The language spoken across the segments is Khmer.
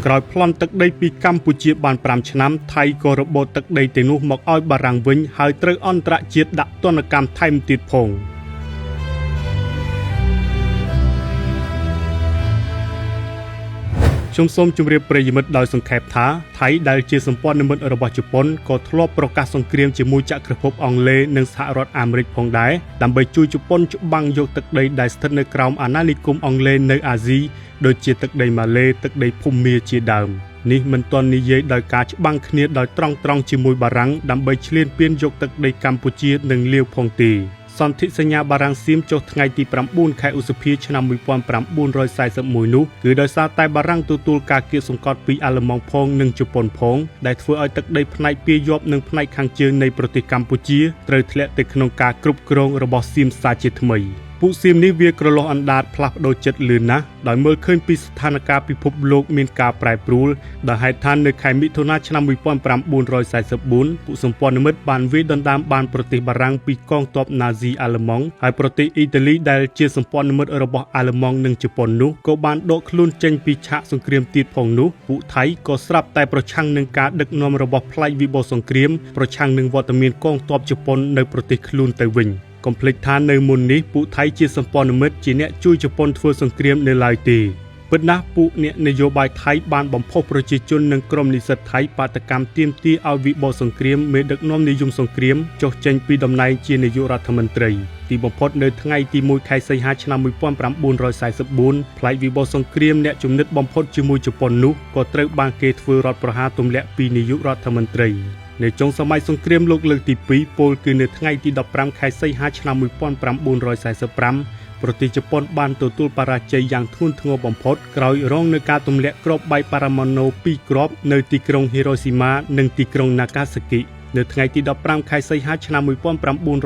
ក្រោយប្លន់ទឹកដីពីកម្ពុជាបាន5ឆ្នាំថៃក៏របូតទឹកដីទាំងនោះមកឲ្យបារាំងវិញហើយត្រូវអន្តរជាតិដាក់ទណ្ឌកម្មថែមទៀតផងខ្ញុំសូមជម្រាបប្រិយមិត្តដោយសង្ខេបថាថៃដែលជាសម្ព័ន្ធមិត្តរបស់ជប៉ុនក៏ធ្លាប់ប្រកាសសង្គ្រាមជាមួយចក្រភពអង់គ្លេសនិងសហរដ្ឋអាមេរិកផងដែរដើម្បីជួយជប៉ុនច្បាំងយកទឹកដីដែលស្ថិតនៅក្រោមអាណានិគមអង់គ្លេសនៅអាស៊ីដូចជាទឹកដីម៉ាឡេទឹកដីភូមាជាដើមនេះមិនទាន់និយាយដោយការច្បាំងគ្នាដោយត្រង់ជាមួយបារាំងដើម្បីឈ្លានពានយកទឹកដីកម្ពុជានិងលាវផងទេសន្ធិសញ្ញាបារាំងសៀមចុះថ្ងៃទី9ខែឧសភាឆ្នាំ1941នោះគឺដោយសារតែបារាំងទទួលការគាបសង្កត់ពីអាល្លឺម៉ង់ផងនិងជប៉ុនផងដែលធ្វើឲ្យទឹកដីផ្នែកពាយ័ព្យនិងផ្នែកខាងជើងនៃប្រទេសកម្ពុជាត្រូវធ្លាក់ទៅក្នុងការគ្រប់គ្រងរបស់សៀមសាជាថ្មីពួកសៀមនេះវាក្រឡោះអណ្ដាតផ្លាស់ប្ដូរចិត្តលឿនណាស់ដោយមើលឃើញពីស្ថានភាពពិភពលោកមានការប្រែប្រួលដែលហេតុថានៅខែមិថុនាឆ្នាំ1944ពួកសម្ព័ន្ធមិត្តបានវាយដណ្ដើមបានប្រទេសបារាំងពីកងទ័ពណាស៊ីអាល្លឺម៉ង់ហើយប្រទេសអ៊ីតាលីដែលជាសម្ព័ន្ធមិត្តរបស់អាល្លឺម៉ង់និងជប៉ុននោះក៏បានដកខ្លួនចេញពីឆាកសង្គ្រាមទៀតផងនោះពួកថៃក៏ស្រាប់តែប្រឆាំងនឹងការដឹកនាំរបស់ផ្លៃវិបុលសង្គ្រាមប្រឆាំងនឹងវត្តមានកងទ័ពជប៉ុននៅប្រទេសខ្លួនទៅវិញកុំភ្លេចថានៅមុននេះពួកថៃជាសម្ព័ន្ធមិត្តជាអ្នកជួយជប៉ុនធ្វើសង្គ្រាមនៅឡើយទេពិតណាស់ពួកអ្នកនយោបាយថៃបានបំផុសប្រជាជននិងក្រុមនិស្សិតថៃបាតកម្មទាមទារឲ្យវិបុលសង្គ្រាមមេដឹកនាំនិយមសង្គ្រាមចុះចេញពីតំណែងជានាយករដ្ឋមន្ត្រីទីបំផុតនៅថ្ងៃទី1ខែសីហាឆ្នាំ1944ផ្លៃវិបុលសង្គ្រាមអ្នកជំនិតបំផុតជាមួយជប៉ុននោះក៏ត្រូវបានគេធ្វើរដ្ឋប្រហារទម្លាក់ពីនាយករដ្ឋមន្ត្រីនៅចុងសម័យសង្គ្រាមលោកលើកទី2ពោលគឺនៅថ្ងៃទី15ខែសីហាឆ្នាំ1945ប្រទេសជប៉ុនបានទទួលបរាជ័យយ៉ាងធ្ងន់ធ្ងរបំផុតក្រោយរងនឹងការទម្លាក់គ្រាប់បែកប៉ារ៉ាម៉ាណូ2គ្រាប់នៅទីក្រុងហីរ៉ូស៊ីម៉ានិងទីក្រុងណាហ្គាសាគីនៅថ្ងៃទី15ខែសីហាឆ្នាំ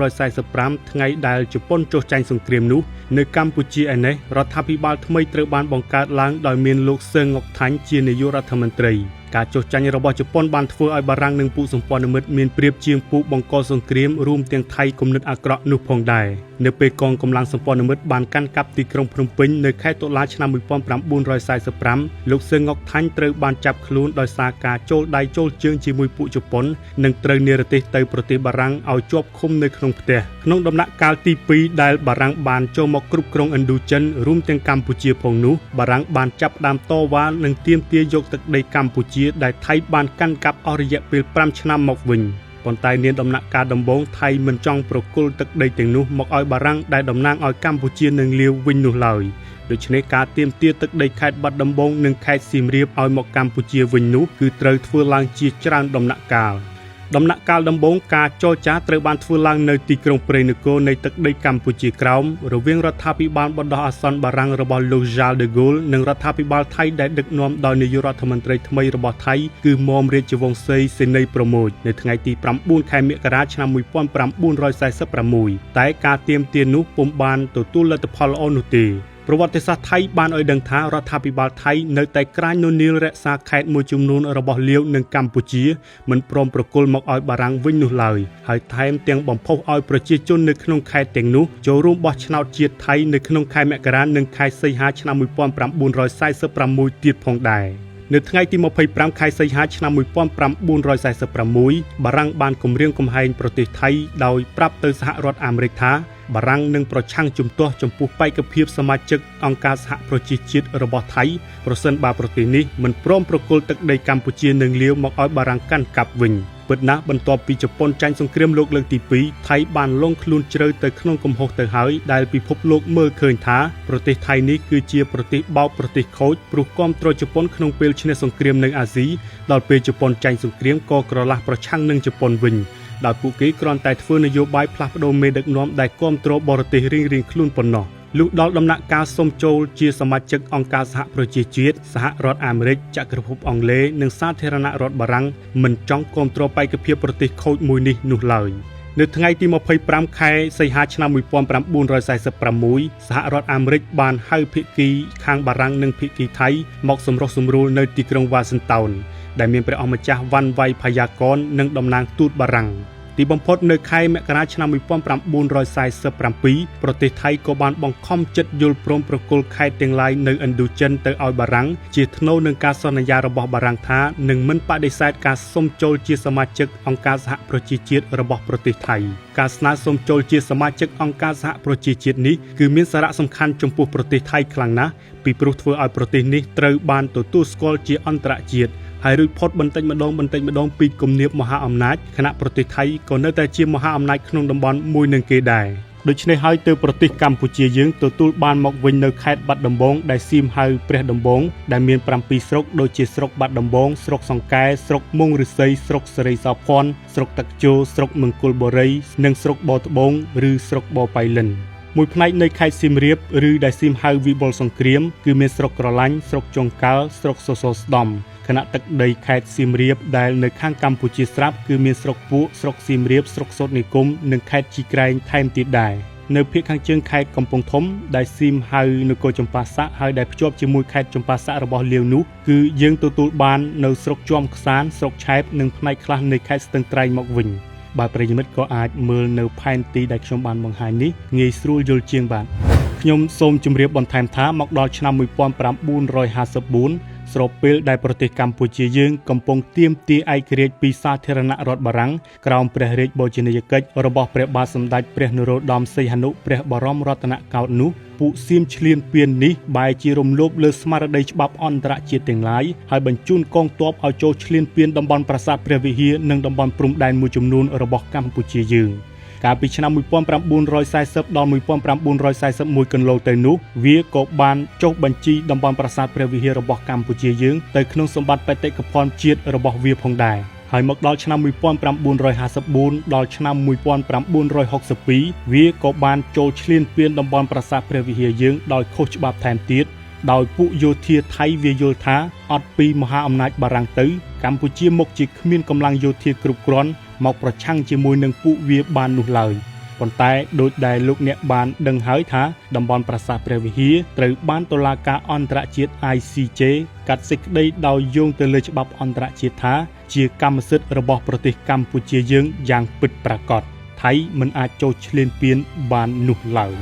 1945ថ្ងៃដែលជប៉ុនចុះចាញ់សង្គ្រាមនោះនៅកម្ពុជាឯនេះរដ្ឋាភិបាលថ្មីត្រូវបានបង្កើតឡើងដោយមានលោកសឺង ង៉ុកថាញ់ជានាយករដ្ឋមន្ត្រីការចុះចាញ់របស់ជប៉ុនបានធ្វើឲ្យបារាំងនិងពួកសម្ព័ន្ធមិត្តមានប្រៀបជាងពួកបង្កសង្គ្រាមរួមទាំងថៃគំនិតអាក្រក់នោះផងដែរនៅពេលកងកម្លាំងសម្ព័ន្ធមិត្តបានកាន់កាប់ទីក្រុងភ្នំពេញនៅខែតុលាឆ្នាំ1945លោកសឺង ង៉ុកថាញ់ត្រូវបានចាប់ខ្លួនដោយសារការចូលដៃចូលជើងជាមួយពួកជប៉ុននិងត្រូវនិរទេសទៅប្រទេសបារាំងឲ្យជាប់ឃុំនៅក្នុងផ្ទះក្នុងដំណាក់កាលទី2ដែលបារាំងបានចូលមកគ្រប់គ្រងឥណ្ឌូចិនរួមទាំងកម្ពុជាផងនោះបារាំងបានចាប់ផ្ដើមតវ៉ានិងទាមទារយកទឹកដីកម្ពុជាដែលថៃបានកាន់កាប់អស់រយៈពេល5ឆ្នាំមកវិញប៉ុន្តែនាដំណាក់កាលដំបូងថៃមិនចង់ប្រគល់ទឹកដីទាំងនោះមកឲ្យបារាំងដែលតំណាងឲ្យកម្ពុជានិងលាវវិញនោះឡើយដូច្នេះការទាមទារទឹកដីខេត្តបាត់ដំបងនិងខេត្តសៀមរាបឲ្យមកកម្ពុជាវិញនោះគឺត្រូវធ្វើឡើងជាច្រើនដំណាក់កាលដំបូងការចរចាត្រូវបានធ្វើឡើងនៅទីក្រុងព្រៃនគរនៃទឹកដីកម្ពុជាក្រោមរវាងរដ្ឋាភិបាលបណ្ដោះអាសន្នបារាំងរបស់លោក យ៉ាល់ ដឺ ហ្គោលនិងរដ្ឋាភិបាលថៃដែលដឹកនាំដោយនាយករដ្ឋមន្ត្រីថ្មីរបស់ថៃគឺមុំរាជវង្សសេនីយ៍ប្រមូចនៅថ្ងៃទី9ខែមករាឆ្នាំ1946តែការទាមទារនោះពុំបានទទួលលទ្ធផលល្អនោះទេប្រវត្តិសាស្ត្រថៃបានឲ្យដឹងថារដ្ឋាភិបាលថៃនៅតែក្រាញននាលរក្សាខេត្តមួយចំនួនរបស់លាវនិងកម្ពុជាមិនព្រមប្រគល់មកឲ្យបារាំងវិញនោះឡើយហើយថែមទាំងបំផុសឲ្យប្រជាជននៅក្នុងខេត្តទាំងនោះចូលរួមបោះឆ្នោតជាតិថៃនៅក្នុងខែមករានិងខែសីហាឆ្នាំ1946ទៀតផងដែរនៅថ្ងៃទី25ខែសីហាឆ្នាំ1946បារាំងបានគម្រាមកំហែងប្រទេសថៃដោយប្រាប់ទៅសហរដ្ឋអាមេរិកថាបារាំងនឹងប្រឆាំងជំទាស់ចំពោះបេក្ខភាពសមាជិកអង្គការសហប្រជាជាតិរបស់ថៃប្រសិនបើប្រទេសនេះមិនព្រមប្រគល់ទឹកដីកម្ពុជានិងលាវមកឲ្យបារាំងកាន់កាប់វិញពិតណាស់បន្ទាប់ពីជប៉ុនចាញ់សង្គ្រាមលោកលើកទី2ថៃបានលងខ្លួនជ្រៅទៅក្នុងកំហុសទៅហើយដែលពិភពលោកមើលឃើញថាប្រទេសថៃនេះគឺជាប្រទេសបោកប្រទេសខូចព្រោះគាំទ្រជប៉ុនក្នុងពេលឈ្នះសង្គ្រាមនៅអាស៊ីដល់ពេលជប៉ុនចាញ់សង្គ្រាមក៏ក្រឡាស់ប្រឆាំងនឹងជប៉ុនវិញដោយពួកគេគ្រាន់តែធ្វើនយោបាយផ្លាស់ប្ដូរមេដឹកនាំដែលគាំទ្របរទេសរៀងៗខ្លួនប៉ុណ្ណោះលុះដល់ដំណាក់កាលសុំចូលជាសមាជិកអង្គការសហប្រជាជាតិសហរដ្ឋអាមេរិកចក្រភពអង់គ្លេសនិងសាធារណរដ្ឋបារាំងមិនចង់គាំទ្របេក្ខភាពប្រទេសខូចមួយនេះនោះឡើយនៅថ្ងៃទី25ខែសីហាឆ្នាំ1946សហរដ្ឋអាមេរិកបានហៅភាគីខាងបារាំងនិងភាគីថៃមកសម្រុះសម្រួលនៅទីក្រុងវ៉ាស៊ីនតោនដែលមានព្រះអម្ចាស់វ៉ាន់វៃផាយ៉ាកននិងតំណាងទូតបារាំង ទីបំផុតនៅខែមករាឆ្នាំ1947ប្រទេសថៃក៏បានបង្ខំចិត្តយល់ព្រមប្រគល់ខេត្តទាំងឡាយនៅឥណ្ឌូចិនទៅឲ្យបារាំងជាថ្នូវនឹងការសន្យារបស់បារាំងថានឹងមិនបដិសេធការសុំចូលជាសមាជិកអង្គការសហប្រជាជាតិរបស់ប្រទេសថៃការស្នើសុំចូលជាសមាជិកអង្គការសហប្រជាជាតិនេះគឺមានសារៈសំខាន់ចំពោះប្រទេសថៃខ្លាំងណាស់ពីព្រោះធ្វើឲ្យប្រទេសនេះត្រូវបានទទួលស្គាល់ជាអន្តរជាតិហើយរួចផុតបន្តិចម្ដងពីគំនាបមហាអំណាចខណៈប្រទេសថៃក៏នៅតែជាមហាអំណាចក្នុងតំបន់មួយនឹងគេដែរដូច្នេះហើយទើបប្រទេសកម្ពុជាយើងទទួលបានមកវិញនៅខេត្តបាត់ដំបងដែលសៀមហៅព្រះដំបងដែលមាន7ស្រុកដូចជាស្រុកបាត់ដំបងស្រុកសង្កែស្រុកមុងឫស្សីស្រុកសេរីសោភ័ណ្ឌស្រុកទឹកជោស្រុកមង្គលបុរីនិងស្រុកបត្បូងឬស្រុកបបៃលិនមួយផ្នែកនៃខេត្តសៀមរាបឬដែលសៀមហៅវិបុលសង្គ្រាមគឺមានស្រុកក្រឡាញ់ស្រុកចុងកាល់ស្រុកសសរស្ដំខណៈទឹកដីខេត្តសៀមរាបដែលនៅខាងកម្ពុជាស្រាប់គឺមានស្រុកពួកស្រុកសៀមរាបស្រុកសូត្រនិគមនិងខេត្តជីក្រែងថែមទៀតដែរនៅភាគខាងជើងខេត្តកំពង់ធំដែលសៀមហៅនគរចម្ប៉ាសាក់ហើយដែលភ្ជាប់ជាមួយខេត្តចម្ប៉ាសាក់របស់លាវនោះគឺយើងទទួលបាននៅស្រុកជាំខ្សានស្រុកឆែបនិងផ្នែកខ្លះនៃខេត្តស្ទឹងត្រែងមកវិញបាទប្រិយមិត្តក៏អាចមើលនៅផែនទីដែលខ្ញុំបានបង្ហាញនេះងាយស្រួលយល់ជាងបាទខ្ញុំសូមជម្រាបបន្ថែមថាមកដល់ឆ្នាំ1954ស្របពេលដែលប្រទេសកម្ពុជាយើងកំពុងទាមទារឯករាជ្យពីសាធារណរដ្ឋបារាំងក្រោមព្រះរាជបូជនីយកិច្ចរបស់ព្រះបាទសម្ដេចព្រះនរោត្តមសីហនុព្រះបរមរតនកោដ្ឋនោះពួកសៀមឈ្លានពាននេះបែរជារំលោភលើស្មារតីច្បាប់អន្តរជាតិទាំងឡាយហើយបញ្ជូនកងទ័ពឲ្យចូលឈ្លានពានតំបន់ប្រាសាទព្រះវិហារនិងតំបន់ព្រំដែនមួយចំនួនរបស់កម្ពុជាយើងកាលពីឆ្នាំ1940ដល់1941កន្លងទៅនោះវាក៏បានចុះបញ្ជីតំបន់ប្រាសាទព្រះវិហាររបស់កម្ពុជាយើងទៅក្នុងសម្បត្តិបេតិកភណ្ឌជាតិរបស់វាផងដែរហើយមកដល់ឆ្នាំ1954ដល់ឆ្នាំ1962វាក៏បានចូលឈ្លានពានតំបន់ប្រាសាទព្រះវិហារយើងដោយខុសច្បាប់ថែមទៀតដោយពួកយោធាថៃវាយល់ថាអត់ពីមហាអំណាចបារាំងទៅកម្ពុជាមកជាគ្មានកម្លាំងយោធាគ្រប់គ្រាន់មកប្រឆាំងជាមួយនឹងពួកវាបាននោះឡើយប៉ុន្តែដោយដែលលោកអ្នកបានដឹងហើយថាតំបន់ប្រាសាទព្រះវិហារត្រូវបានតុលាការអន្តរជាតិ ICJ កាត់សេចក្តីដោយយោងទៅលើច្បាប់អន្តរជាតិថាជាកម្មសិទ្ធិរបស់ប្រទេសកម្ពុជាយើងយ៉ាងពិតប្រាកដថៃមិនអាចចូលឈ្លានពានបាននោះឡើយ